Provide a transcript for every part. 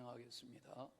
찬양하겠습니다.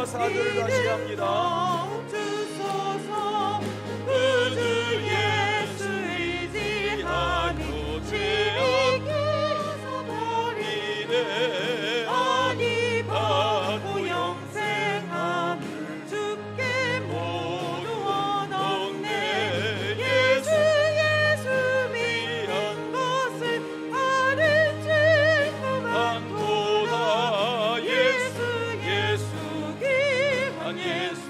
사절을 다시 합니다. 구주 예수 의지하니 죄악에서 버리네 아니 받고 영생함을 주께 모두 얻었네 예수 믿는 것은 다른 증거 많도다 예수 귀한 예수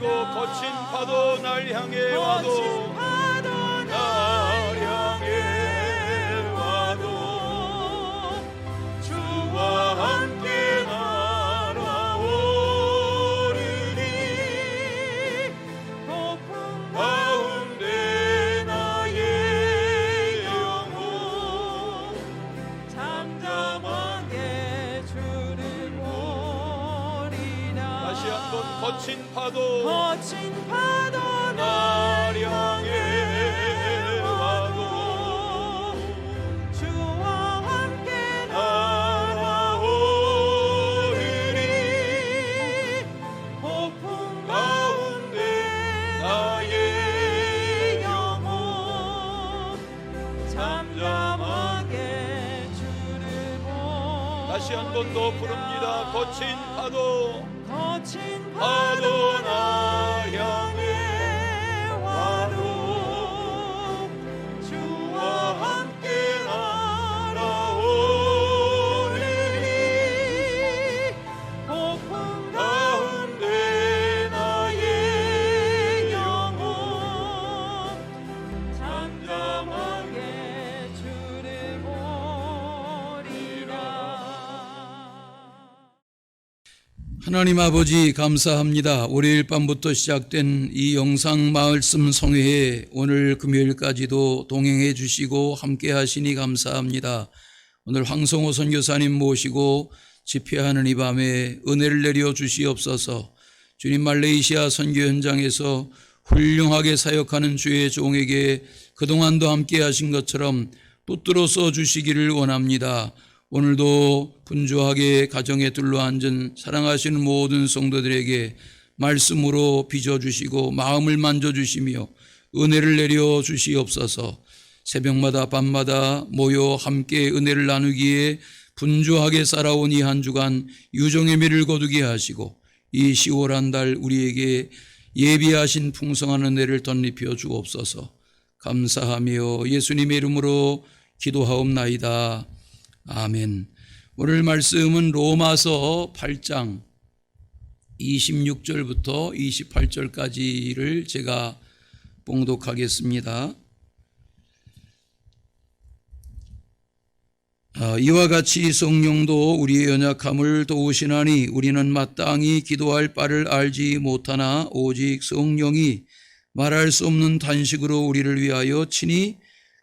마시고 거친 파도 날 향해 와도 거친 파도 날 향해 와도 주와 함께 날아오르리 폭풍 가운데 나의 영혼 잠잠하게 주를 보리라. 다시 한번 거친 파도 날 향해 와도 주와 함께 날아오르리 폭풍 가운데 나의 영혼 잠잠하게 주를 보리라. 다시 한 번 더 부릅니다. 거친 파도 날 향해 와도 주와 함께 날아오르리 폭풍 가운데 나의 영혼 잠잠하게 주를 보리라. 하나님 아버지 감사합니다. 월요일 밤부터 시작된 이 영상 말씀 성회에 오늘 금요일까지도 동행해 주시고 함께 하시니 감사합니다. 오늘 황성호 선교사님 모시고 집회하는 이 밤에 은혜를 내려 주시옵소서. 주님, 말레이시아 선교 현장에서 훌륭하게 사역하는 주의 종에게 그동안도 함께 하신 것처럼 붙들어 써 주시기를 원합니다. 오늘도 분주하게 가정에 둘러앉은 사랑하시는 모든 성도들에게 말씀으로 빚어주시고 마음을 만져주시며 은혜를 내려 주시옵소서. 새벽마다 밤마다 모여 함께 은혜를 나누기에 분주하게 살아온 이 한 주간 유종의 미를 거두게 하시고 이 10월 한 달 우리에게 예비하신 풍성한 은혜를 덧입혀 주옵소서. 감사하며 예수님의 이름으로 기도하옵나이다. 아멘. 오늘 말씀은 로마서 8장 26절부터 28절까지를 제가 봉독하겠습니다. 이와 같이 성령도 우리의 연약함을 도우시나니 우리는 마땅히 기도할 바를 알지 못하나 오직 성령이 말할 수 없는 탄식으로 우리를 위하여 친히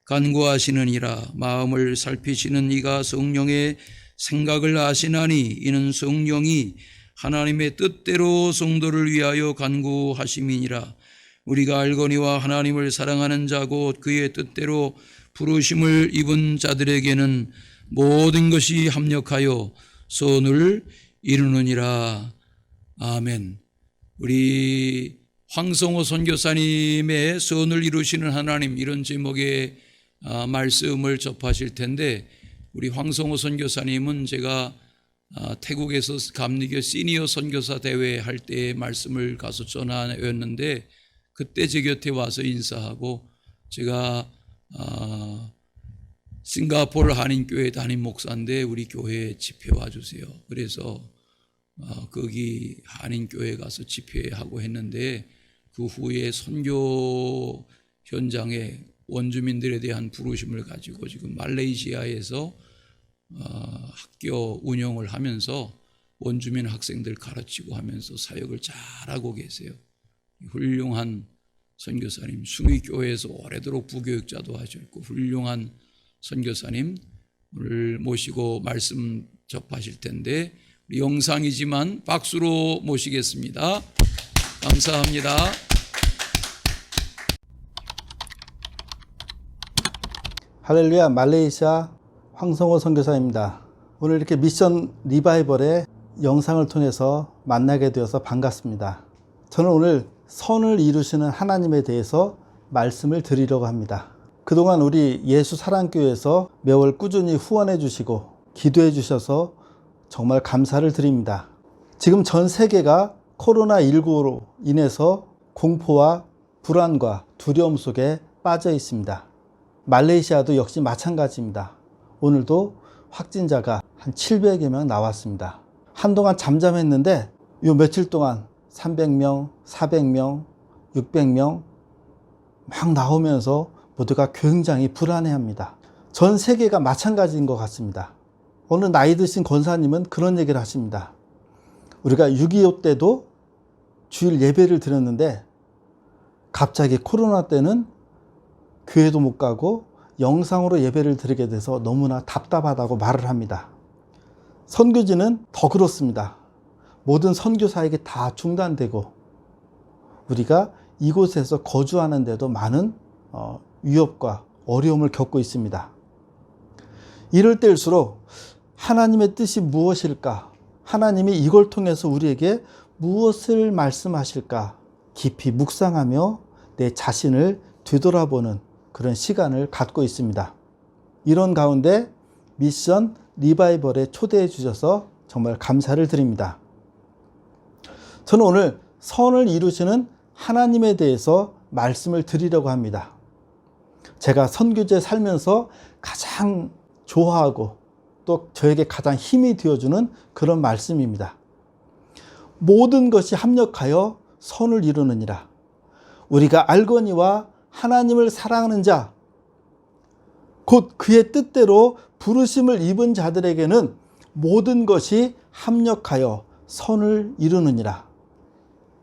간구하시느니라. 마음을 살피시는 이가 성령의 생각을 아시나니 이는 성령이 하나님의 뜻대로 성도를 위하여 간구하심이니라. 우리가 알거니와 하나님을 사랑하는 자 곧 그의 뜻대로 부르심을 입은 자들에게는 모든 것이 합력하여 선을 이루느니라. 아멘. 우리 황성호 선교사님의 선을 이루시는 하나님, 이런 제목의 말씀을 접하실 텐데, 우리 황성호 선교사님은 제가 태국에서 감리교 시니어 선교사 대회 할 때 말씀을 가서 전하였는데, 그때 제 곁에 와서 인사하고, 제가 싱가포르 한인교회 담임 목사인데 우리 교회에 집회 와주세요. 그래서 거기 한인교회 가서 집회하고 했는데, 그 후에 선교 현장에 원주민들에 대한 부르심을 가지고 지금 말레이시아에서 학교 운영을 하면서 원주민 학생들 가르치고 하면서 사역을 잘하고 계세요. 훌륭한 선교사님, 숭의교회에서 오래도록 부교육자도 하셨고 훌륭한 선교사님 오늘 모시고 말씀 접하실 텐데, 우리 영상이지만 박수로 모시겠습니다. 감사합니다. 할렐루야, 말레이시아 황성호 선교사입니다. 오늘 이렇게 미션 리바이벌의 영상을 통해서 만나게 되어서 반갑습니다. 저는 오늘 선을 이루시는 하나님에 대해서 말씀을 드리려고 합니다. 그동안 우리 예수사랑교회에서 매월 꾸준히 후원해 주시고 기도해 주셔서 정말 감사를 드립니다. 지금 전 세계가 코로나19로 인해서 공포와 불안과 두려움 속에 빠져 있습니다. 말레이시아도 역시 마찬가지입니다. 오늘도 확진자가 한 700여 명 나왔습니다. 한동안 잠잠했는데 요 며칠 동안 300명, 400명, 600명 막 나오면서 모두가 굉장히 불안해합니다. 전 세계가 마찬가지인 것 같습니다. 어느 나이 드신 권사님은 그런 얘기를 하십니다. 우리가 6.25 때도 주일 예배를 드렸는데 갑자기 코로나 때는 교회도 못 가고 영상으로 예배를 드리게 돼서 너무나 답답하다고 말을 합니다. 선교지는 더 그렇습니다. 모든 선교사에게 다 중단되고 우리가 이곳에서 거주하는데도 많은 위협과 어려움을 겪고 있습니다. 이럴 때일수록 하나님의 뜻이 무엇일까? 하나님이 이걸 통해서 우리에게 무엇을 말씀하실까? 깊이 묵상하며 내 자신을 되돌아보는 그런 시간을 갖고 있습니다. 이런 가운데 미션 리바이벌에 초대해 주셔서 정말 감사를 드립니다. 저는 오늘 선을 이루시는 하나님에 대해서 말씀을 드리려고 합니다. 제가 선교지에 살면서 가장 좋아하고 또 저에게 가장 힘이 되어주는 그런 말씀입니다. 모든 것이 합력하여 선을 이루느니라. 우리가 알거니와 하나님을 사랑하는 자, 곧 그의 뜻대로 부르심을 입은 자들에게는 모든 것이 합력하여 선을 이루느니라.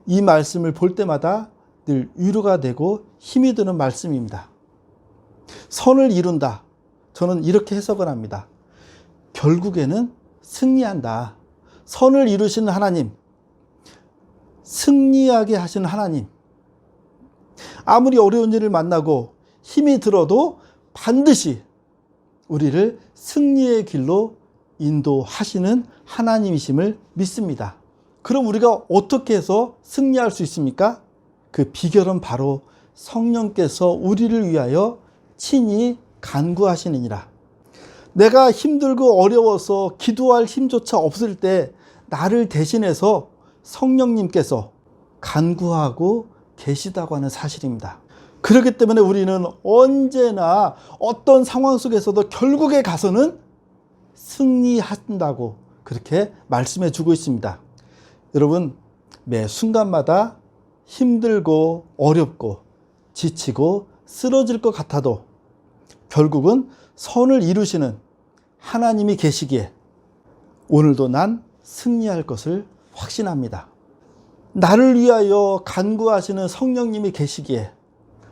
이 말씀을 볼 때마다 늘 위로가 되고 힘이 드는 말씀입니다. 선을 이룬다. 저는 이렇게 해석을 합니다. 결국에는 승리한다. 선을 이루시는 하나님, 승리하게 하시는 하나님, 아무리 어려운 일을 만나고 힘이 들어도 반드시 우리를 승리의 길로 인도하시는 하나님이심을 믿습니다. 그럼 우리가 어떻게 해서 승리할 수 있습니까? 그 비결은 바로 성령께서 우리를 위하여 친히 간구하시느니라. 내가 힘들고 어려워서 기도할 힘조차 없을 때 나를 대신해서 성령님께서 간구하고 계시다고 하는 사실입니다. 그렇기 때문에 우리는 언제나 어떤 상황 속에서도 결국에 가서는 승리한다고 그렇게 말씀해 주고 있습니다. 여러분, 매 순간마다 힘들고 어렵고 지치고 쓰러질 것 같아도 결국은 선을 이루시는 하나님이 계시기에 오늘도 난 승리할 것을 확신합니다. 나를 위하여 간구하시는 성령님이 계시기에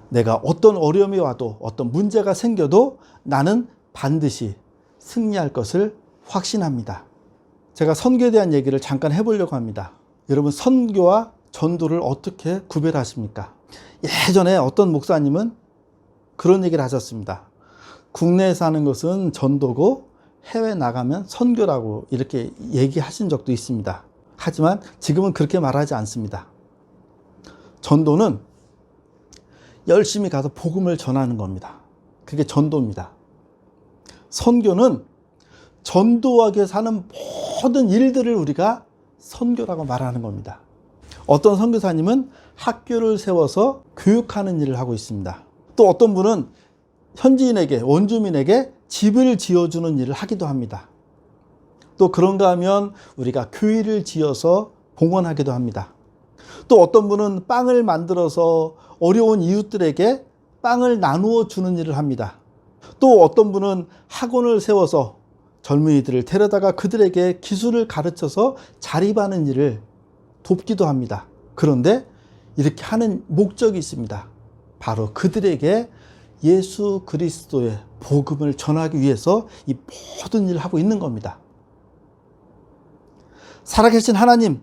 내가 어떤 어려움이 와도 어떤 문제가 생겨도 나는 반드시 승리할 것을 확신합니다. 제가 선교에 대한 얘기를 잠깐 해보려고 합니다. 여러분, 선교와 전도를 어떻게 구별하십니까? 예전에 어떤 목사님은 그런 얘기를 하셨습니다. 국내에서 하는 것은 전도고 해외 나가면 선교라고 이렇게 얘기하신 적도 있습니다. 하지만 지금은 그렇게 말하지 않습니다. 전도는 열심히 가서 복음을 전하는 겁니다. 그게 전도입니다. 선교는 전도하기 위해서 하는 모든 일들을 우리가 선교라고 말하는 겁니다. 어떤 선교사님은 학교를 세워서 교육하는 일을 하고 있습니다. 또 어떤 분은 현지인에게, 원주민에게 집을 지어주는 일을 하기도 합니다. 또 그런가 하면 우리가 교회를 지어서 봉헌하기도 합니다. 또 어떤 분은 빵을 만들어서 어려운 이웃들에게 빵을 나누어 주는 일을 합니다. 또 어떤 분은 학원을 세워서 젊은이들을 데려다가 그들에게 기술을 가르쳐서 자립하는 일을 돕기도 합니다. 그런데 이렇게 하는 목적이 있습니다. 바로 그들에게 예수 그리스도의 복음을 전하기 위해서 이 모든 일을 하고 있는 겁니다. 살아계신 하나님,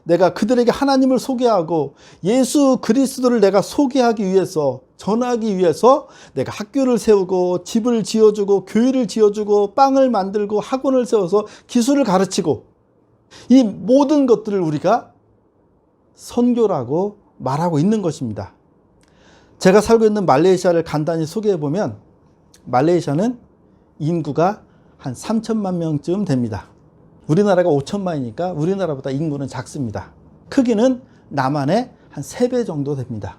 내가 그들에게 하나님을 소개하고 예수 그리스도를 내가 소개하기 위해서, 전하기 위해서 내가 학교를 세우고 집을 지어주고 교회를 지어주고 빵을 만들고 학원을 세워서 기술을 가르치고 이 모든 것들을 우리가 선교라고 말하고 있는 것입니다. 제가 살고 있는 말레이시아를 간단히 소개해 보면 말레이시아는 인구가 한 3천만 명쯤 됩니다. 우리나라가 5천만이니까 우리나라보다 인구는 작습니다. 크기는 남한의 한 3배 정도 됩니다.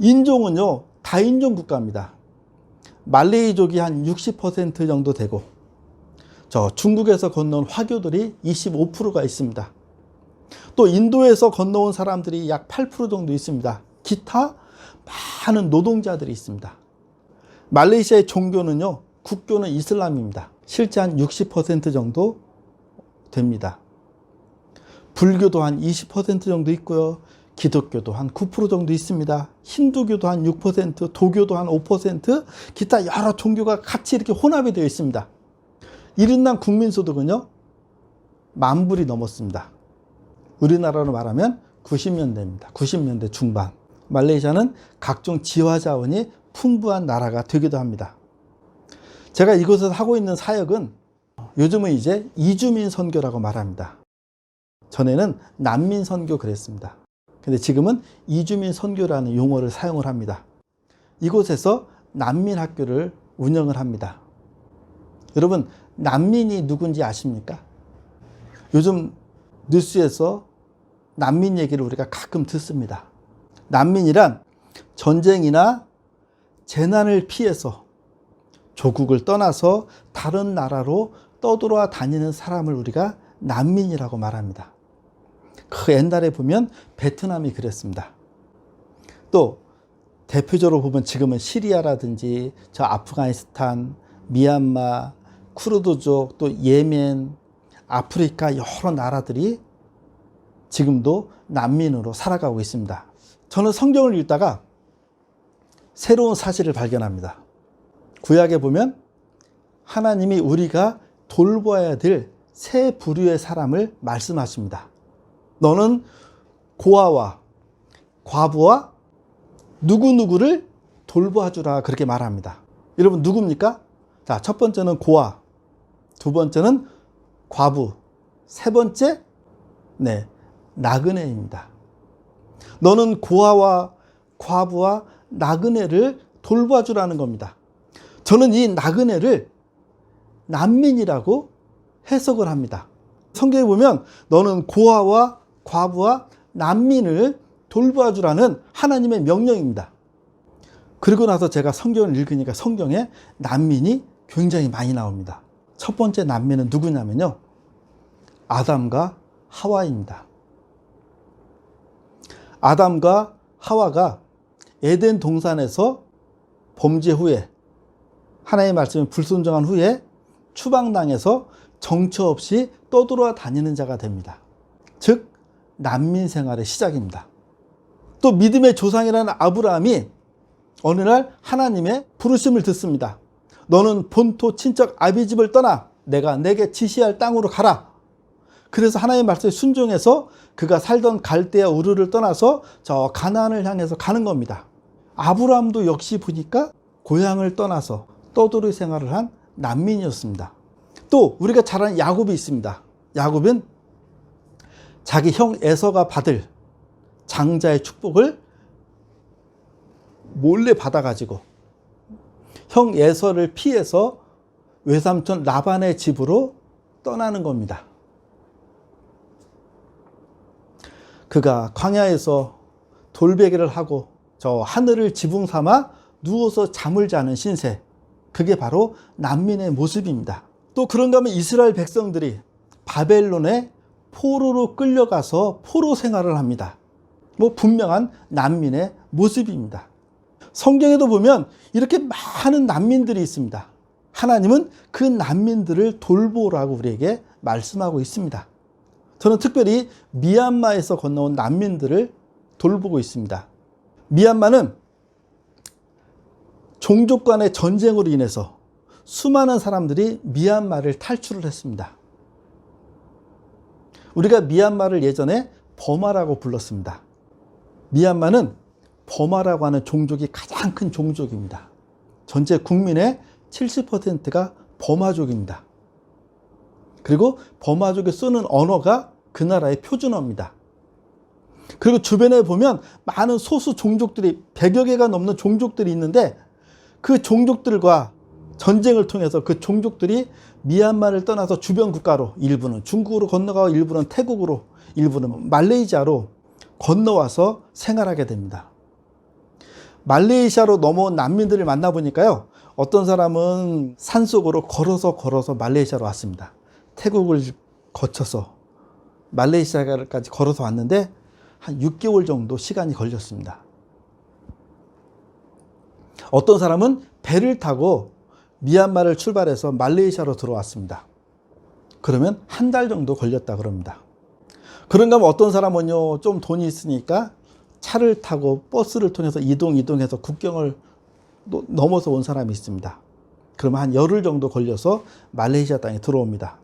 인종은요, 다인종 국가입니다. 말레이족이 한 60% 정도 되고 저 중국에서 건너온 화교들이 25%가 있습니다. 또 인도에서 건너온 사람들이 약 8% 정도 있습니다. 기타 많은 노동자들이 있습니다. 말레이시아의 종교는요, 국교는 이슬람입니다. 실제 한 60% 정도 됩니다. 불교도 한 20% 정도 있고요. 기독교도 한 9% 정도 있습니다. 힌두교도 한 6%, 도교도 한 5%, 기타 여러 종교가 같이 이렇게 혼합이 되어 있습니다. 1인당 국민소득은요, 10,000불이 넘었습니다. 우리나라로 말하면 90년대입니다. 90년대 중반. 말레이시아는 각종 지화자원이 풍부한 나라가 되기도 합니다. 제가 이곳에서 하고 있는 사역은 요즘은 이제 이주민 선교라고 말합니다. 전에는 난민 선교 그랬습니다. 근데 지금은 이주민 선교라는 용어를 사용을 합니다. 이곳에서 난민 학교를 운영을 합니다. 여러분, 난민이 누군지 아십니까? 요즘 뉴스에서 난민 얘기를 우리가 가끔 듣습니다. 난민이란 전쟁이나 재난을 피해서 조국을 떠나서 다른 나라로 떠돌아 다니는 사람을 우리가 난민이라고 말합니다. 그 옛날에 보면 베트남이 그랬습니다. 또 대표적으로 보면 지금은 시리아라든지 저 아프가니스탄, 미얀마, 쿠르드족, 또 예멘, 아프리카 여러 나라들이 지금도 난민으로 살아가고 있습니다. 저는 성경을 읽다가 새로운 사실을 발견합니다. 구약에 보면 하나님이 우리가 돌보아야 될 세 부류의 사람을 말씀하십니다. 너는 고아와 과부와 누구누구를 돌보아주라, 그렇게 말합니다. 여러분, 누굽니까? 자, 첫 번째는 고아, 두 번째는 과부, 세 번째, 나그네입니다. 너는 고아와 과부와 나그네를 돌봐주라는 겁니다. 저는 이 나그네를 난민이라고 해석을 합니다. 성경에 보면 너는 고아와 과부와 난민을 돌봐주라는 하나님의 명령입니다. 그리고 나서 제가 성경을 읽으니까 성경에 난민이 굉장히 많이 나옵니다. 첫 번째 난민은 누구냐면요, 아담과 하와입니다. 아담과 하와가 에덴 동산에서 범죄 후에, 하나님의 말씀에 불순종한 후에 추방당해서 정처 없이 떠돌아 다니는 자가 됩니다. 즉 난민 생활의 시작입니다. 또 믿음의 조상이라는 아브라함이 어느 날 하나님의 부르심을 듣습니다. 너는 본토 친척 아비집을 떠나 내가 내게 지시할 땅으로 가라. 그래서 하나님의 말씀에 순종해서 그가 살던 갈대아 우르를 떠나서 저 가나안을 향해서 가는 겁니다. 아브라함도 역시 보니까 고향을 떠나서 떠돌이 생활을 한 난민이었습니다. 또 우리가 잘 아는 야곱이 있습니다. 야곱은 자기 형 에서가 받을 장자의 축복을 몰래 받아가지고 형 에서를 피해서 외삼촌 라반의 집으로 떠나는 겁니다. 그가 광야에서 돌베개를 하고 저 하늘을 지붕 삼아 누워서 잠을 자는 신세, 그게 바로 난민의 모습입니다. 또 그런가 하면 이스라엘 백성들이 바벨론에 포로로 끌려가서 포로 생활을 합니다. 분명한 난민의 모습입니다. 성경에도 보면 이렇게 많은 난민들이 있습니다. 하나님은 그 난민들을 돌보라고 우리에게 말씀하고 있습니다. 저는 특별히 미얀마에서 건너온 난민들을 돌보고 있습니다. 미얀마는 종족 간의 전쟁으로 인해서 수많은 사람들이 미얀마를 탈출을 했습니다. 우리가 미얀마를 예전에 버마라고 불렀습니다. 미얀마는 버마라고 하는 종족이 가장 큰 종족입니다. 전체 국민의 70%가 버마족입니다. 그리고 버마족이 쓰는 언어가 그 나라의 표준어입니다. 그리고 주변에 보면 많은 소수 종족들이 100여 개가 넘는 종족들이 있는데 그 종족들과 전쟁을 통해서 그 종족들이 미얀마를 떠나서 주변 국가로, 일부는 중국으로 건너가고 일부는 태국으로, 일부는 말레이시아로 건너와서 생활하게 됩니다. 말레이시아로 넘어온 난민들을 만나보니까요, 어떤 사람은 산속으로 걸어서 말레이시아로 왔습니다. 태국을 거쳐서 말레이시아까지 걸어서 왔는데 한 6개월 정도 시간이 걸렸습니다. 어떤 사람은 배를 타고 미얀마를 출발해서 말레이시아로 들어왔습니다. 그러면 한 달 정도 걸렸다 그럽니다. 그런가 하면 어떤 사람은요, 좀 돈이 있으니까 차를 타고 버스를 통해서 이동해서 국경을 넘어서 온 사람이 있습니다. 그러면 한 열흘 정도 걸려서 말레이시아 땅에 들어옵니다.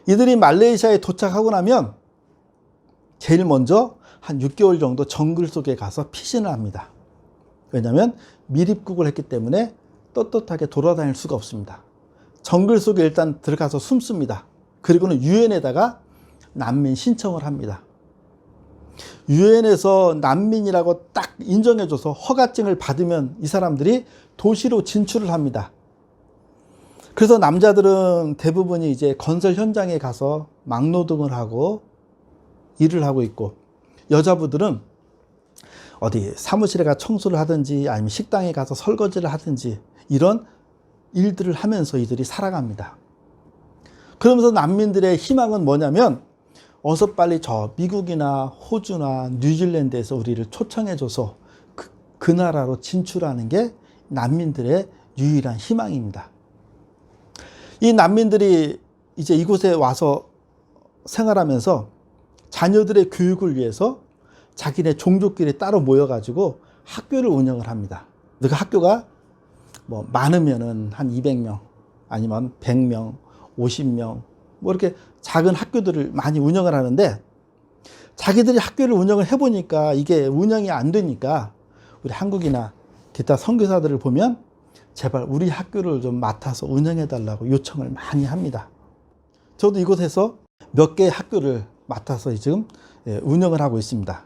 이들이 말레이시아에 도착하고 나면 제일 먼저 한 6개월 정도 정글 속에 가서 피신을 합니다. 왜냐하면 미립국을 했기 때문에 떳떳하게 돌아다닐 수가 없습니다. 정글 속에 일단 들어가서 숨습니다. 그리고는 유엔에다가 난민 신청을 합니다. 유엔에서 난민이라고 딱 인정해줘서 허가증을 받으면 이 사람들이 도시로 진출을 합니다. 그래서 남자들은 대부분이 이제 건설 현장에 가서 막노동을 하고 일을 하고 있고, 여자분들은 어디 사무실에 가 청소를 하든지 아니면 식당에 가서 설거지를 하든지 이런 일들을 하면서 이들이 살아갑니다. 그러면서 난민들의 희망은 뭐냐면, 어서 빨리 저 미국이나 호주나 뉴질랜드에서 우리를 초청해줘서 그 나라로 진출하는 게 난민들의 유일한 희망입니다. 이 난민들이 이제 이곳에 와서 생활하면서 자녀들의 교육을 위해서 자기네 종족끼리 따로 모여가지고 학교를 운영을 합니다. 그 학교가 뭐 많으면은 한 200명, 아니면 100명, 50명, 뭐 이렇게 작은 학교들을 많이 운영을 하는데, 자기들이 학교를 운영을 해보니까 이게 운영이 안 되니까 우리 한국이나 기타 선교사들을 보면 제발 우리 학교를 좀 맡아서 운영해달라고 요청을 많이 합니다. 저도 이곳에서 몇 개의 학교를 맡아서 지금 운영을 하고 있습니다.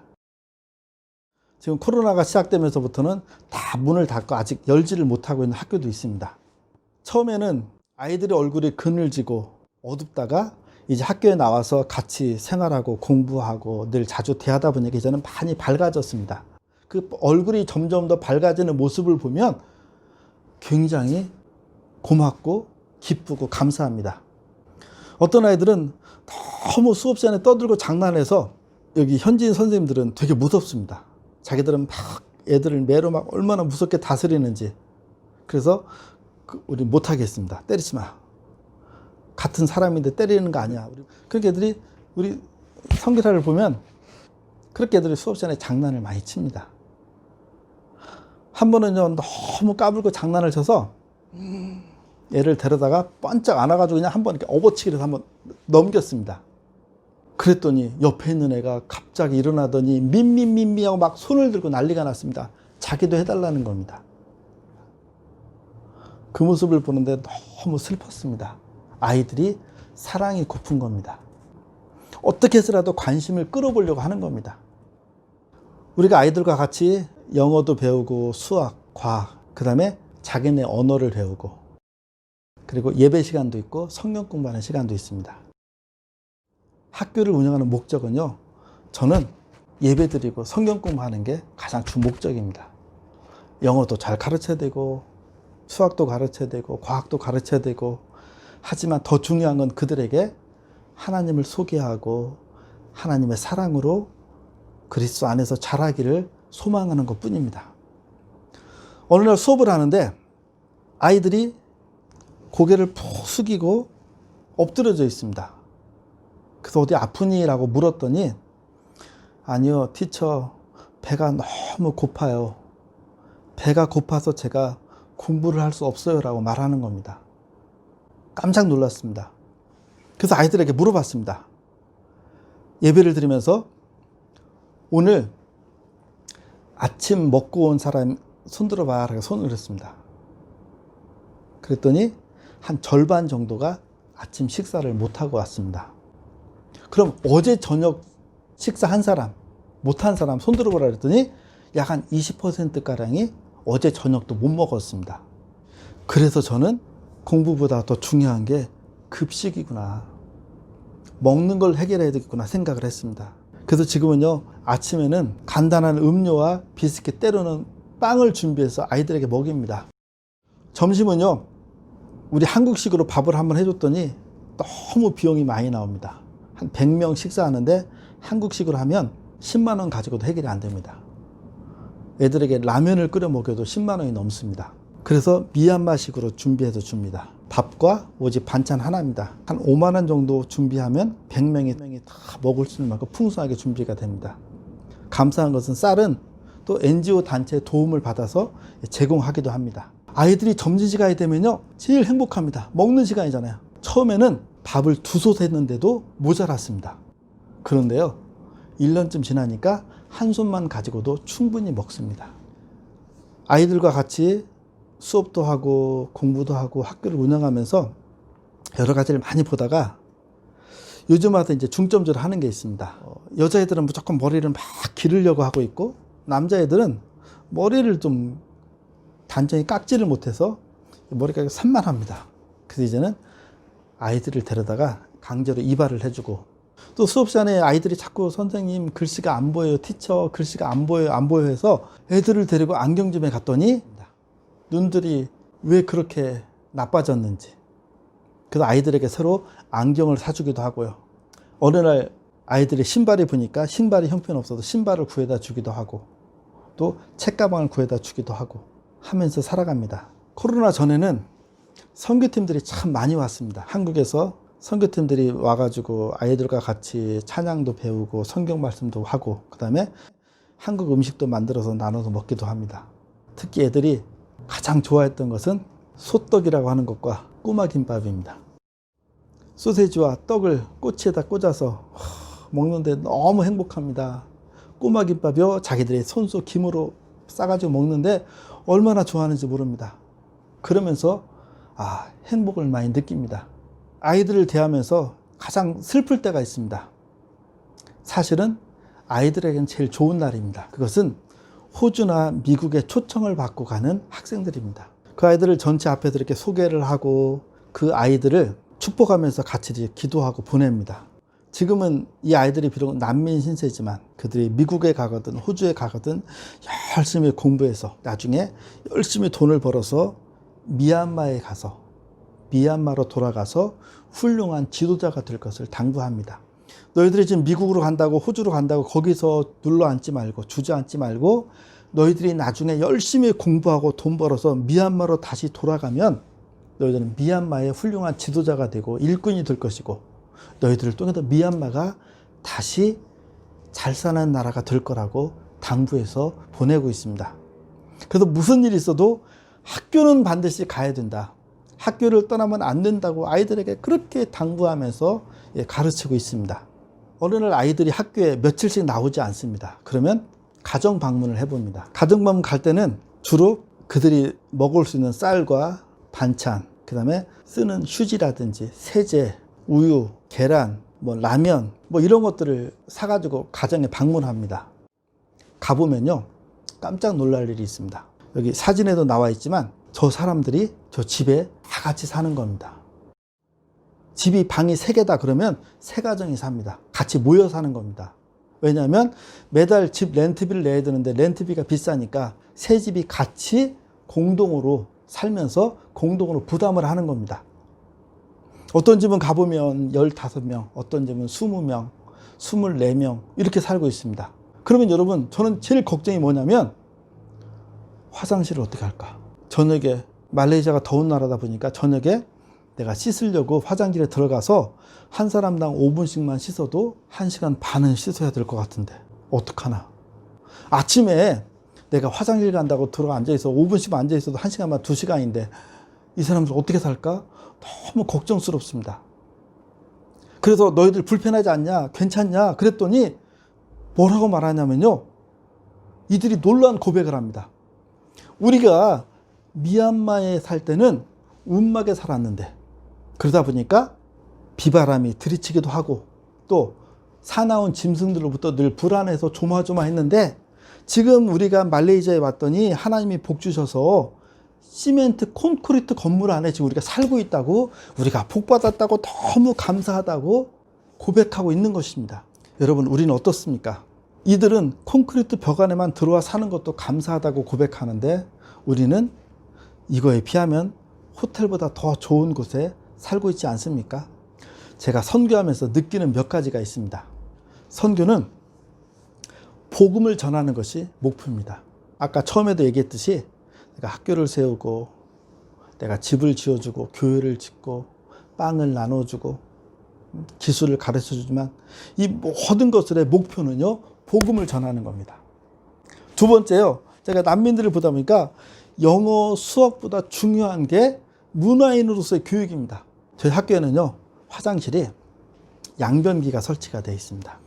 지금 코로나가 시작되면서부터는 다 문을 닫고 아직 열지를 못하고 있는 학교도 있습니다. 처음에는 아이들의 얼굴이 그늘지고 어둡다가 이제 학교에 나와서 같이 생활하고 공부하고 늘 자주 대하다 보니까 이제는 많이 밝아졌습니다. 그 얼굴이 점점 더 밝아지는 모습을 보면 굉장히 고맙고 기쁘고 감사합니다. 어떤 아이들은 너무 수업 시간에 떠들고 장난해서 여기 현지인 선생님들은 되게 무섭습니다. 자기들은 막 애들을 매로 막 얼마나 무섭게 다스리는지. 그래서 우리 못하겠습니다. 때리지 마. 같은 사람인데 때리는 거 아니야. 그렇게 애들이 우리 선교사를 보면 그렇게 애들이 수업 시간에 장난을 많이 칩니다. 한 번은요, 너무 까불고 장난을 쳐서 애를 데려다가 번쩍 안아가지고 그냥 한번 이렇게 업어치기를 한번 넘겼습니다. 그랬더니 옆에 있는 애가 갑자기 일어나더니 민민민미 하고 막 손을 들고 난리가 났습니다. 자기도 해달라는 겁니다. 그 모습을 보는데 너무 슬펐습니다. 아이들이 사랑이 고픈 겁니다. 어떻게 해서라도 관심을 끌어보려고 하는 겁니다. 우리가 아이들과 같이 영어도 배우고 수학, 과학, 그 다음에 자기네 언어를 배우고, 그리고 예배 시간도 있고 성경 공부하는 시간도 있습니다. 학교를 운영하는 목적은요, 저는 예배 드리고 성경 공부하는 게 가장 주 목적입니다. 영어도 잘 가르쳐야 되고 수학도 가르쳐야 되고 과학도 가르쳐야 되고, 하지만 더 중요한 건 그들에게 하나님을 소개하고 하나님의 사랑으로 그리스도 안에서 자라기를 소망하는 것 뿐입니다. 어느 날 수업을 하는데 아이들이 고개를 푹 숙이고 엎드려져 있습니다. 그래서 어디 아프니? 라고 물었더니, 아니요, 티처, 배가 너무 고파요. 배가 고파서 제가 공부를 할 수 없어요. 라고 말하는 겁니다. 깜짝 놀랐습니다. 그래서 아이들에게 물어봤습니다. 예배를 드리면서 오늘 아침 먹고 온 사람 손들어봐. 라고 손을 했습니다. 그랬더니 한 절반 정도가 아침 식사를 못하고 왔습니다. 그럼 어제 저녁 식사한 사람, 못한 사람 손들어보라 그랬더니 약 한 20%가량이 어제 저녁도 못 먹었습니다. 그래서 저는 공부보다 더 중요한 게 급식이구나, 먹는 걸 해결해야 되겠구나 생각을 했습니다. 그래서 지금은요, 아침에는 간단한 음료와 비스킷, 때로는 빵을 준비해서 아이들에게 먹입니다. 점심은요, 우리 한국식으로 밥을 한번 해줬더니 너무 비용이 많이 나옵니다. 한 100명 식사하는데 한국식으로 하면 10만 원 가지고도 해결이 안 됩니다. 애들에게 라면을 끓여 먹여도 10만 원이 넘습니다. 그래서 미얀마식으로 준비해서 줍니다. 밥과 오직 반찬 하나입니다. 한 5만 원 정도 준비하면 100명이 다 먹을 수 있는 만큼 풍성하게 준비가 됩니다. 감사한 것은 쌀은 또 NGO 단체의 도움을 받아서 제공하기도 합니다. 아이들이 점심시간이 되면요 제일 행복합니다. 먹는 시간이잖아요. 처음에는 밥을 2솥 했는데도 모자랐습니다. 그런데요 1년쯤 지나니까 한 솥만 가지고도 충분히 먹습니다. 아이들과 같이 수업도 하고 공부도 하고 학교를 운영하면서 여러 가지를 많이 보다가 요즘 와서 이제 중점적으로 하는 게 있습니다. 여자애들은 무조건 머리를 막 기르려고 하고 있고 남자애들은 머리를 좀 단정히 깎지를 못해서 머리가 산만합니다. 그래서 이제는 아이들을 데려다가 강제로 이발을 해주고 또 수업 시간에 아이들이 자꾸 선생님 글씨가 안 보여요. 티처 글씨가 안 보여요 해서 애들을 데리고 안경점에 갔더니 눈들이 왜 그렇게 나빠졌는지 그래서 아이들에게 서로 안경을 사주기도 하고요. 어느 날 아이들이 신발이 보니까 신발이 형편없어서 신발을 구해다 주기도 하고 또 책가방을 구해다 주기도 하고 하면서 살아갑니다. 코로나 전에는 선교팀들이 참 많이 왔습니다. 한국에서 선교팀들이 와가지고 아이들과 같이 찬양도 배우고 성경 말씀도 하고 그 다음에 한국 음식도 만들어서 나눠서 먹기도 합니다. 특히 애들이 가장 좋아했던 것은 소떡이라고 하는 것과 꼬마김밥입니다. 소세지와 떡을 꼬치에다 꽂아서 먹는데 너무 행복합니다. 꼬마김밥이요 자기들이 손수 김으로 싸가지고 먹는데 얼마나 좋아하는지 모릅니다. 그러면서 행복을 많이 느낍니다. 아이들을 대하면서 가장 슬플 때가 있습니다. 사실은 아이들에게는 제일 좋은 날입니다. 그것은 호주나 미국에 초청을 받고 가는 학생들입니다. 그 아이들을 전체 앞에서 이렇게 소개를 하고 그 아이들을 축복하면서 같이 기도하고 보냅니다. 지금은 이 아이들이 비록 난민 신세지만 그들이 미국에 가거든 호주에 가거든 열심히 공부해서 나중에 열심히 돈을 벌어서 미얀마에 가서 미얀마로 돌아가서 훌륭한 지도자가 될 것을 당부합니다. 너희들이 지금 미국으로 간다고 호주로 간다고 거기서 눌러앉지 말고 주저앉지 말고 너희들이 나중에 열심히 공부하고 돈 벌어서 미얀마로 다시 돌아가면 너희들은 미얀마의 훌륭한 지도자가 되고 일꾼이 될 것이고 너희들을 통해서 미얀마가 다시 잘 사는 나라가 될 거라고 당부해서 보내고 있습니다. 그래서 무슨 일이 있어도 학교는 반드시 가야 된다. 학교를 떠나면 안 된다고 아이들에게 그렇게 당부하면서 가르치고 있습니다. 어느 날 아이들이 학교에 며칠씩 나오지 않습니다. 그러면 가정 방문을 해봅니다. 가정 방문 갈 때는 주로 그들이 먹을 수 있는 쌀과 반찬, 그 다음에 쓰는 휴지라든지 세제, 우유, 계란, 라면 이런 것들을 사가지고 가정에 방문합니다. 가보면요 깜짝 놀랄 일이 있습니다. 여기 사진에도 나와 있지만 저 사람들이 저 집에 다 같이 사는 겁니다. 집이 방이 3개다 그러면 3가정이 삽니다. 같이 모여 사는 겁니다. 왜냐하면 매달 집 렌트비를 내야 되는데 렌트비가 비싸니까 세 집이 같이 공동으로 살면서 공동으로 부담을 하는 겁니다. 어떤 집은 가보면 15명, 어떤 집은 20명, 24명 이렇게 살고 있습니다. 그러면 여러분 저는 제일 걱정이 뭐냐면 화장실을 어떻게 할까? 저녁에 말레이시아가 더운 나라다 보니까 저녁에 내가 씻으려고 화장실에 들어가서 한 사람당 5분씩만 씻어도 1시간 반은 씻어야 될 것 같은데 어떡하나. 아침에 내가 화장실 간다고 들어가 앉아있어 5분씩 앉아있어도 1시간만 2시간인데 이 사람들 어떻게 살까? 너무 걱정스럽습니다. 그래서 너희들 불편하지 않냐? 괜찮냐? 그랬더니 뭐라고 말하냐면요 이들이 놀라운 고백을 합니다. 우리가 미얀마에 살 때는 움막에 살았는데 그러다 보니까 비바람이 들이치기도 하고 또 사나운 짐승들로부터 늘 불안해서 조마조마했는데 지금 우리가 말레이시아에 왔더니 하나님이 복 주셔서 시멘트 콘크리트 건물 안에 지금 우리가 살고 있다고 우리가 복 받았다고 너무 감사하다고 고백하고 있는 것입니다. 여러분 우리는 어떻습니까? 이들은 콘크리트 벽 안에만 들어와 사는 것도 감사하다고 고백하는데 우리는 이거에 비하면 호텔보다 더 좋은 곳에 살고 있지 않습니까? 제가 선교하면서 느끼는 몇 가지가 있습니다. 선교는 복음을 전하는 것이 목표입니다. 아까 처음에도 얘기했듯이 내가 학교를 세우고 내가 집을 지어주고 교회를 짓고 빵을 나눠주고 기술을 가르쳐주지만 이 모든 것들의 목표는요, 복음을 전하는 겁니다. 두 번째요, 제가 난민들을 보다 보니까 영어 수학보다 중요한 게 문화인으로서의 교육입니다. 저희 학교에는요, 화장실이 양변기가 설치가 되어 있습니다.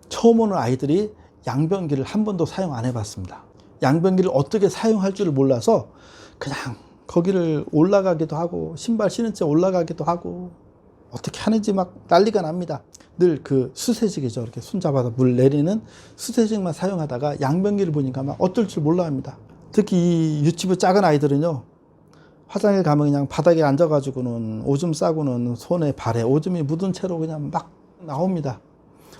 처음 오는 아이들이 양변기를 한 번도 사용 안 해봤습니다. 양변기를 어떻게 사용할 줄을 몰라서 그냥 거기를 올라가기도 하고 신발 신은 채 올라가기도 하고 어떻게 하는지 막 난리가 납니다. 늘 그 수세식이죠. 이렇게 손잡아서 물 내리는 수세식만 사용하다가 양변기를 보니까 막 어떨 줄 몰라 합니다. 특히 이 유치부 작은 아이들은요, 화장실 가면 그냥 바닥에 앉아가지고는 오줌 싸고는 손에 발에 오줌이 묻은 채로 그냥 막 나옵니다.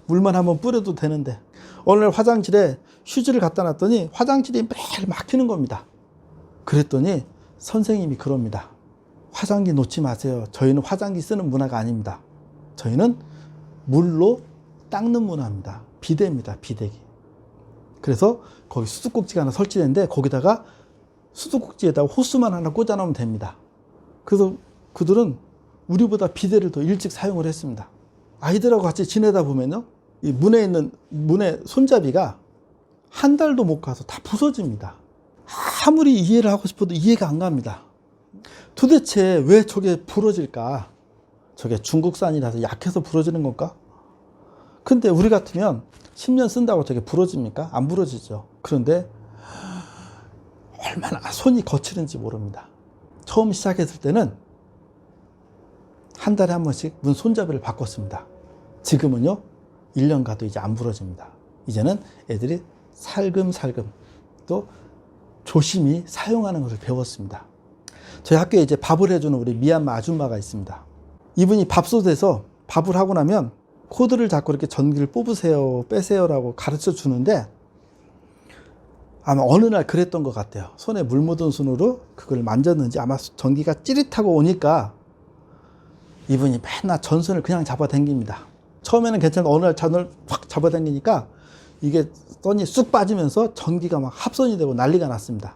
물만 한번 뿌려도 되는데 어느 날 화장실에 휴지를 갖다 놨더니 화장실이 매일 막히는 겁니다. 그랬더니 선생님이 그럽니다. 화장기 놓지 마세요. 저희는 화장기 쓰는 문화가 아닙니다. 저희는 물로 닦는 문화입니다. 비데입니다. 비데기. 그래서 거기 수도꼭지가 하나 설치되는데 거기다가 수도꼭지에다가 호스만 하나 꽂아 놓으면 됩니다. 그래서 그들은 우리보다 비데를 더 일찍 사용을 했습니다. 아이들하고 같이 지내다 보면요, 이 문의 손잡이가 한 달도 못 가서 다 부서집니다. 아무리 이해를 하고 싶어도 이해가 안 갑니다. 도대체 왜 저게 부러질까? 저게 중국산이라서 약해서 부러지는 건가? 근데 우리 같으면 10년 쓴다고 저게 부러집니까? 안 부러지죠. 그런데 얼마나 손이 거칠은지 모릅니다. 처음 시작했을 때는 한 달에 한 번씩 문 손잡이를 바꿨습니다. 지금은요, 1년 가도 이제 안 부러집니다. 이제는 애들이 살금살금 또 조심히 사용하는 것을 배웠습니다. 저희 학교에 이제 밥을 해주는 우리 미얀마 아줌마가 있습니다. 이분이 밥솥에서 밥을 하고 나면 코드를 잡고 이렇게 전기를 뽑으세요, 빼세요라고 가르쳐 주는데 아마 어느 날 그랬던 것 같아요. 손에 물 묻은 손으로 그걸 만졌는지 아마 전기가 찌릿하고 오니까 이분이 맨날 전선을 그냥 잡아당깁니다. 처음에는 괜찮은데 어느 날 전선을 확 잡아당기니까 이게 선이 쑥 빠지면서 전기가 막 합선이 되고 난리가 났습니다.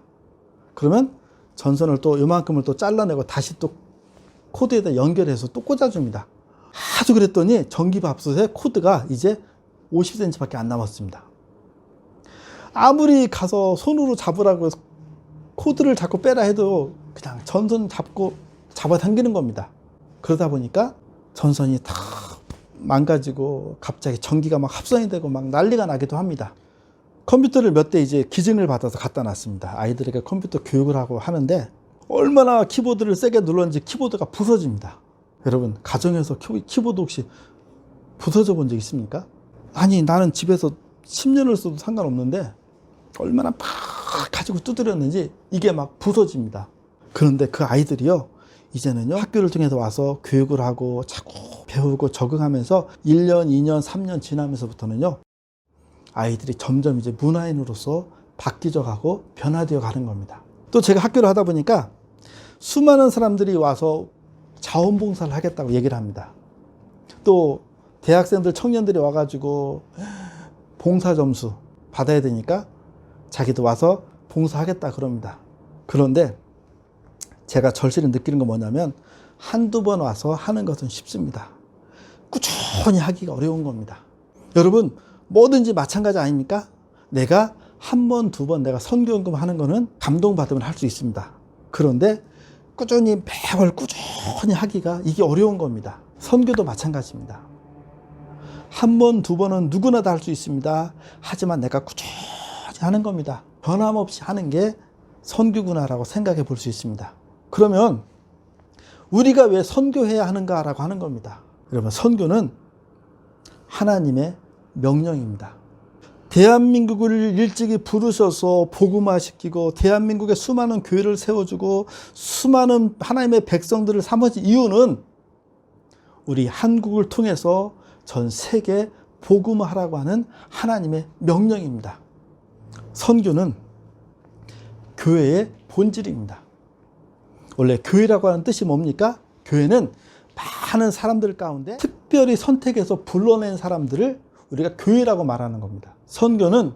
그러면 전선을 또 요만큼을 또 잘라내고 다시 또 코드에다 연결해서 또 꽂아줍니다. 아주 그랬더니 전기밥솥에 코드가 이제 50cm밖에 안 남았습니다. 아무리 가서 손으로 잡으라고 코드를 잡고 빼라 해도 그냥 전선 잡고 잡아당기는 겁니다. 그러다 보니까 전선이 다 망가지고 갑자기 전기가 막 합선이 되고 막 난리가 나기도 합니다. 컴퓨터를 몇 대 이제 기증을 받아서 갖다 놨습니다. 아이들에게 컴퓨터 교육을 하고 하는데 얼마나 키보드를 세게 눌렀는지 키보드가 부서집니다. 여러분, 가정에서 키보드 혹시 부서져 본 적 있습니까? 아니, 나는 집에서 10년을 써도 상관없는데 얼마나 막 가지고 두드렸는지 이게 막 부서집니다. 그런데 그 아이들이요, 이제는요, 학교를 통해서 와서 교육을 하고 자꾸 배우고 적응하면서 1년, 2년, 3년 지나면서부터는요, 아이들이 점점 이제 문화인으로서 바뀌어 가고 변화되어 가는 겁니다. 또 제가 학교를 하다 보니까 수많은 사람들이 와서 자원봉사를 하겠다고 얘기를 합니다. 또 대학생들, 청년들이 와가지고 봉사 점수 받아야 되니까 자기도 와서 봉사하겠다 그럽니다. 그런데 제가 절실히 느끼는 건 뭐냐면 한두 번 와서 하는 것은 쉽습니다. 꾸준히 하기가 어려운 겁니다. 여러분, 뭐든지 마찬가지 아닙니까? 내가 한 번, 두 번 내가 선교연금 하는 거는 감동받으면 할 수 있습니다. 그런데 꾸준히 매월 꾸준히 하기가 이게 어려운 겁니다. 선교도 마찬가지입니다. 한 번, 두 번은 누구나 다 할 수 있습니다. 하지만 내가 꾸준히 하는 겁니다. 변함없이 하는 게 선교구나라고 생각해 볼 수 있습니다. 그러면 우리가 왜 선교해야 하는가라고 하는 겁니다. 여러분, 선교는 하나님의 명령입니다. 대한민국을 일찍이 부르셔서 복음화시키고 대한민국에 수많은 교회를 세워주고 수많은 하나님의 백성들을 삼으신 이유는 우리 한국을 통해서 전 세계 복음화하라고 하는 하나님의 명령입니다. 선교는 교회의 본질입니다. 원래 교회라고 하는 뜻이 뭡니까? 교회는 많은 사람들 가운데 특별히 선택해서 불러낸 사람들을 우리가 교회라고 말하는 겁니다. 선교는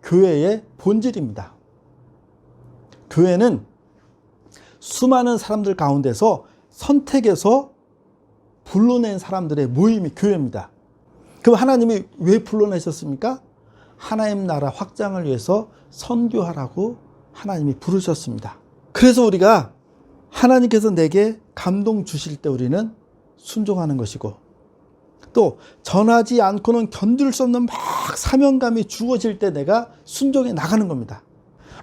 교회의 본질입니다. 교회는 수많은 사람들 가운데서 선택해서 불러낸 사람들의 모임이 교회입니다. 그럼 하나님이 왜 불러내셨습니까? 하나님 나라 확장을 위해서 선교하라고 하나님이 부르셨습니다. 그래서 우리가 하나님께서 내게 감동 주실 때 우리는 순종하는 것이고, 또 전하지 않고는 견딜 수 없는 막 사명감이 주어질 때 내가 순종해 나가는 겁니다.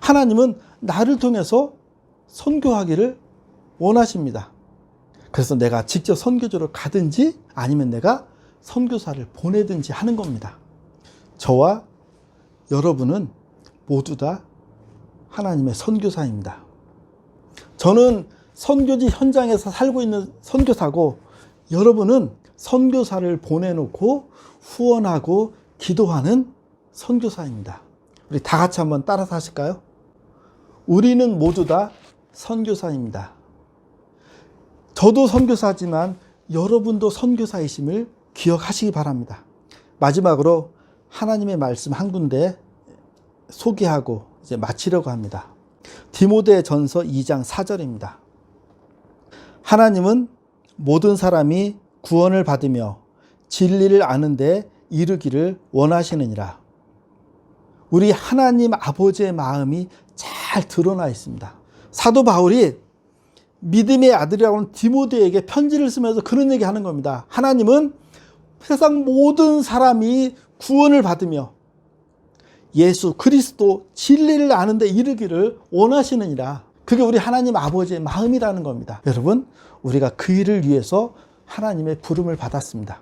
하나님은 나를 통해서 선교하기를 원하십니다. 그래서 내가 직접 선교지로 가든지 아니면 내가 선교사를 보내든지 하는 겁니다. 저와 여러분은 모두 다 하나님의 선교사입니다. 저는 선교지 현장에서 살고 있는 선교사고, 여러분은 선교사를 보내놓고 후원하고 기도하는 선교사입니다. 우리 다 같이 한번 따라서 하실까요? 우리는 모두 다 선교사입니다. 저도 선교사지만 여러분도 선교사이심을 기억하시기 바랍니다. 마지막으로 하나님의 말씀 한 군데 소개하고 이제 마치려고 합니다. 디모데전서 2장 4절입니다. 하나님은 모든 사람이 구원을 받으며 진리를 아는 데 이르기를 원하시느니라. 우리 하나님 아버지의 마음이 잘 드러나 있습니다. 사도 바울이 믿음의 아들이라고 하는 디모데에게 편지를 쓰면서 그런 얘기 하는 겁니다. 하나님은 세상 모든 사람이 구원을 받으며 예수 그리스도 진리를 아는 데 이르기를 원하시느니라. 그게 우리 하나님 아버지의 마음이라는 겁니다. 여러분, 우리가 그 일을 위해서 하나님의 부름을 받았습니다.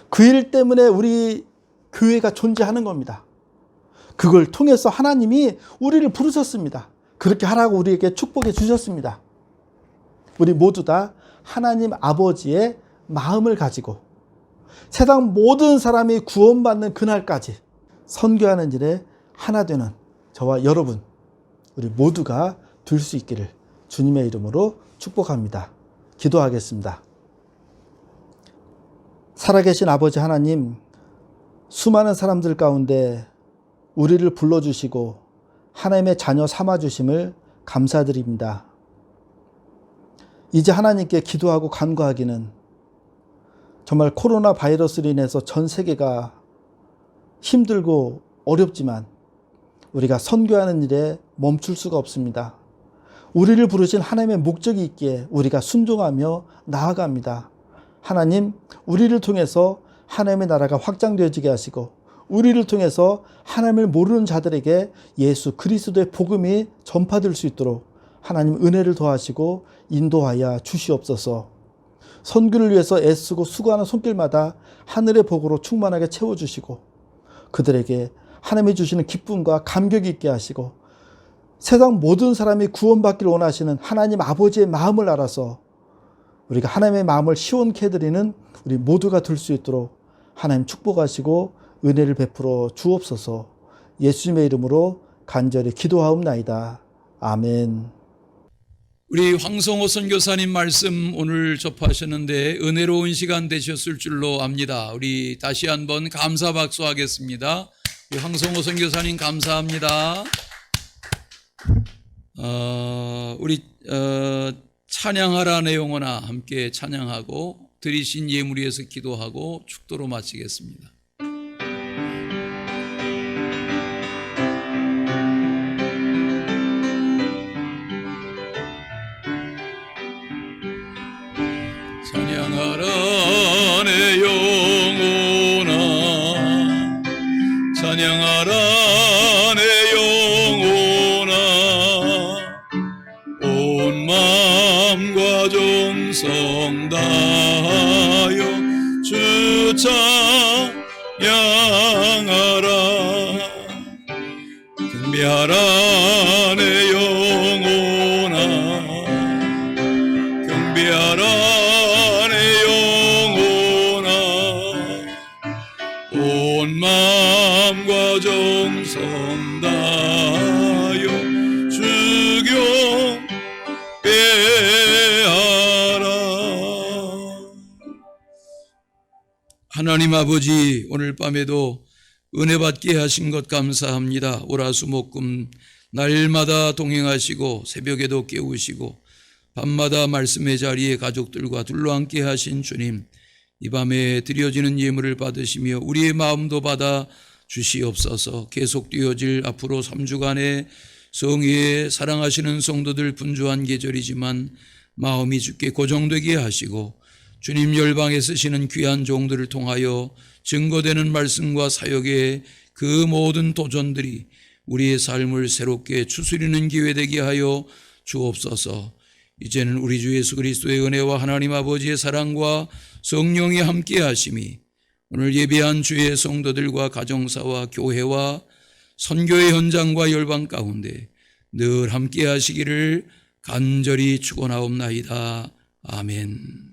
그 일 때문에 우리 교회가 존재하는 겁니다. 그걸 통해서 하나님이 우리를 부르셨습니다. 그렇게 하라고 우리에게 축복해 주셨습니다. 우리 모두 다 하나님 아버지의 마음을 가지고 세상 모든 사람이 구원받는 그날까지 선교하는 일에 하나 되는 저와 여러분, 우리 모두가 될 수 있기를 주님의 이름으로 축복합니다. 기도하겠습니다. 살아계신 아버지 하나님, 수많은 사람들 가운데 우리를 불러주시고 하나님의 자녀 삼아주심을 감사드립니다. 이제 하나님께 기도하고 간구하기는 정말 코로나 바이러스로 인해서 전 세계가 힘들고 어렵지만 우리가 선교하는 일에 멈출 수가 없습니다. 우리를 부르신 하나님의 목적이 있기에 우리가 순종하며 나아갑니다. 하나님, 우리를 통해서 하나님의 나라가 확장되어지게 하시고 우리를 통해서 하나님을 모르는 자들에게 예수 그리스도의 복음이 전파될 수 있도록 하나님 은혜를 더하시고 인도하여 주시옵소서. 선교를 위해서 애쓰고 수고하는 손길마다 하늘의 복으로 충만하게 채워주시고 그들에게 하나님이 주시는 기쁨과 감격이 있게 하시고 세상 모든 사람이 구원받기를 원하시는 하나님 아버지의 마음을 알아서 우리가 하나님의 마음을 시원케 해드리는 우리 모두가 될 수 있도록 하나님 축복하시고 은혜를 베풀어 주옵소서. 예수님의 이름으로 간절히 기도하옵나이다. 아멘. 우리 황성호 선교사님 말씀 오늘 접하셨는데 은혜로운 시간 되셨을 줄로 압니다. 우리 다시 한번 감사 박수하겠습니다. 우리 황성호 선교사님 감사합니다. 우리 찬양하라 내 영혼아 함께 찬양하고 드리신 예물 위해서 기도하고 축도로 마치겠습니다. 찬양하라 내 영혼아 찬양하라 내 영혼아 온 마음과 정성 다하여 주 찬양하라 경배하라 내 영혼아 경배하라 온 마음과 정성 다하여 주 경배하라. 하나님 아버지, 오늘 밤에도 은혜 받게 하신 것 감사합니다. 월화수목금 날마다 동행하시고 새벽에도 깨우시고 밤마다 말씀의 자리에 가족들과 둘러앉게 하신 주님, 이 밤에 드려지는 예물을 받으시며 우리의 마음도 받아 주시옵소서. 계속 되어질 앞으로 3주간의 성회에 사랑하시는 성도들 분주한 계절이지만 마음이 주께 고정되게 하시고 주님 열방에 쓰시는 귀한 종들을 통하여 증거되는 말씀과 사역의 그 모든 도전들이 우리의 삶을 새롭게 추스리는 기회 되게 하여 주옵소서. 이제는 우리 주 예수 그리스도의 은혜와 하나님 아버지의 사랑과 성령의 함께 하심이 오늘 예배한 주의 성도들과 가정사와 교회와 선교의 현장과 열방 가운데 늘 함께 하시기를 간절히 축원하옵나이다. 아멘.